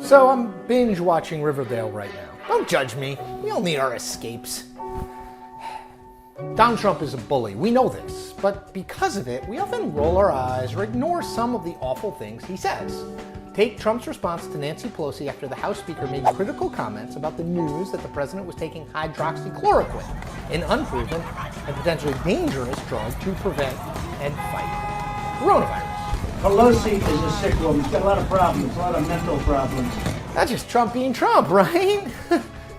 So I'm binge watching Riverdale right now. Don't judge me. We all need our escapes. Donald Trump is a bully. We know this. But because of it, we often roll our eyes or ignore some of the awful things he says. Take Trump's response to Nancy Pelosi after the House Speaker made critical comments about the news that the president was taking hydroxychloroquine, an unproven and potentially dangerous drug to prevent and fight coronavirus. Pelosi is a sick woman. She's got a lot of problems, a lot of mental problems. That's just Trump being Trump, right?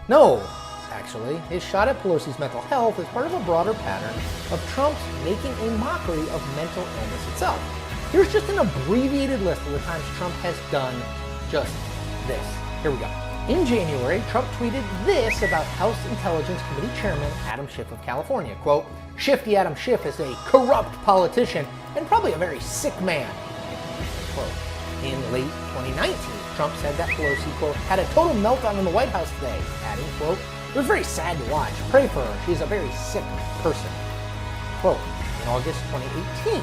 No, actually, his shot at Pelosi's mental health is part of a broader pattern of Trump's making a mockery of mental illness itself. Here's just an abbreviated list of the times Trump has done just this. Here we go. In January, Trump tweeted this about House Intelligence Committee Chairman Adam Schiff of California. Quote, "Shifty Adam Schiff is a corrupt politician and probably a very sick man." Quote. In late 2019, Trump said that Pelosi, quote, "had a total meltdown in the White House today," adding, quote, "It was very sad to watch. Pray for her. She's a very sick person." Quote. In August 2018,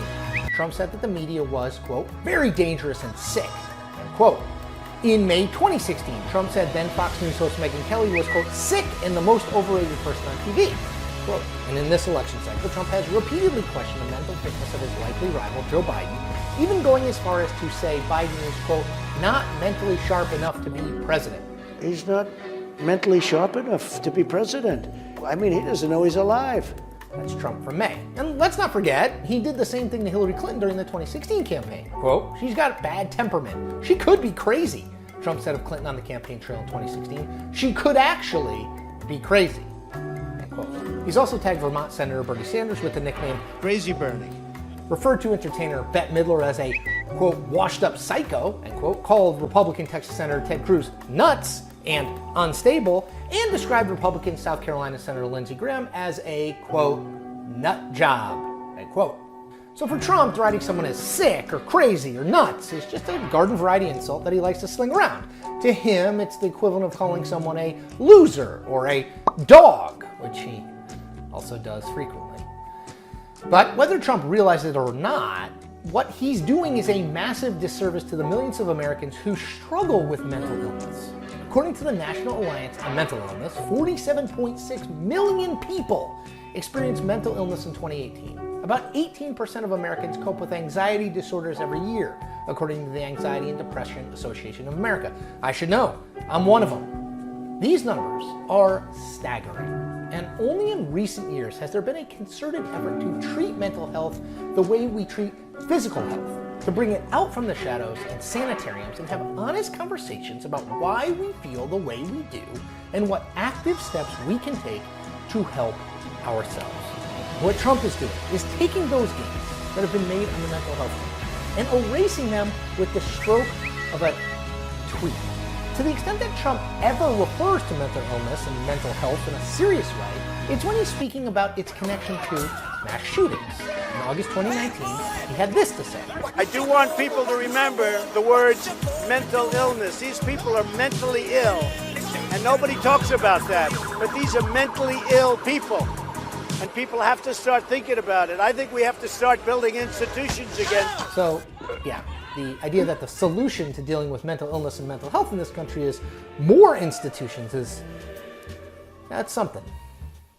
Trump said that the media was, quote, "very dangerous and sick," end quote. In May 2016, Trump said then Fox News host Megyn Kelly was, quote, "sick and the most overrated person on TV," quote. And in this election cycle, Trump has repeatedly questioned the mental fitness of his likely rival, Joe Biden, even going as far as to say Biden is, quote, "not mentally sharp enough to be president." He's not mentally sharp enough to be president. I mean, he doesn't know he's alive. That's Trump from May. And let's not forget, he did the same thing to Hillary Clinton during the 2016 campaign. Quote, "she's got bad temperament. She could be crazy," Trump said of Clinton on the campaign trail in 2016. "She could actually be crazy." End quote. He's also tagged Vermont Senator Bernie Sanders with the nickname Crazy Bernie. Referred to entertainer Bette Midler as a, quote, "washed up psycho," end quote, called Republican Texas Senator Ted Cruz nuts and unstable, and described Republican South Carolina Senator Lindsey Graham as a, quote, "nut job," end quote. So for Trump, deriding someone as sick or crazy or nuts is just a garden variety insult that he likes to sling around. To him, it's the equivalent of calling someone a loser or a dog, which he also does frequently. But whether Trump realizes it or not, what he's doing is a massive disservice to the millions of Americans who struggle with mental illness. According to the National Alliance on Mental Illness, 47.6 million people experienced mental illness in 2018. About 18% of Americans cope with anxiety disorders every year, according to the Anxiety and Depression Association of America. I should know, I'm one of them. These numbers are staggering. And only in recent years has there been a concerted effort to treat mental health the way we treat physical health, to bring it out from the shadows in sanitariums and have honest conversations about why we feel the way we do and what active steps we can take to help ourselves. What Trump is doing is taking those gains that have been made on the mental health front and erasing them with the stroke of a tweet. To the extent that Trump ever refers to mental illness and mental health in a serious way, it's when he's speaking about its connection to mass shootings. In August 2019, he had this to say. "I do want people to remember the words mental illness. These people are mentally ill, and nobody talks about that. But these are mentally ill people, and people have to start thinking about it. I think we have to start building institutions again." So, yeah. The idea that the solution to dealing with mental illness and mental health in this country is more institutions that's something.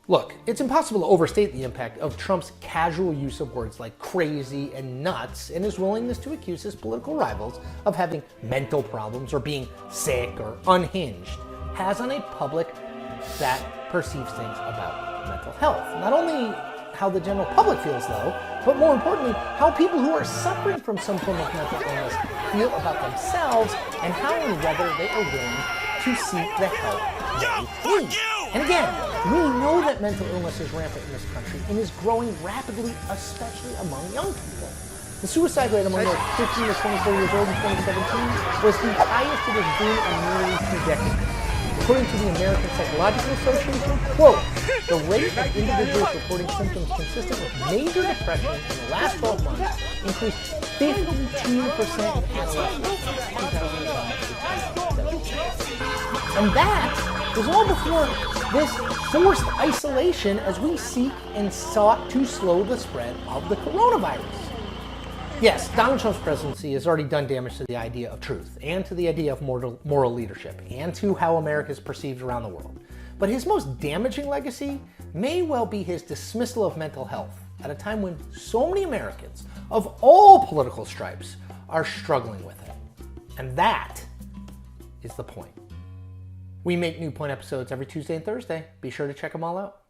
Look, it's impossible to overstate the impact of Trump's casual use of words like crazy and nuts and his willingness to accuse his political rivals of having mental problems or being sick or unhinged has on a public that perceives things about mental health. Not only how the general public feels, though, but more importantly, how people who are suffering from some form of mental illness feel about themselves and how and whether they are willing to seek the help they need. And again, we know that mental illness is rampant in this country and is growing rapidly, especially among young people. The suicide rate among those 15 to 24 years old in 2017 was the highest it has been in nearly 2 decades. According to the American Psychological Association, quote, "the rate of individuals reporting symptoms consistent with major depression in the last 12 months increased 52% in adolescents from 2005 to 2017. And that was all before this forced isolation as we seek and sought to slow the spread of the coronavirus. Yes, Donald Trump's presidency has already done damage to the idea of truth, and to the idea of moral leadership, and to how America is perceived around the world. But his most damaging legacy may well be his dismissal of mental health at a time when so many Americans of all political stripes are struggling with it. And that is the point. We make New Point episodes every Tuesday and Thursday. Be sure to check them all out.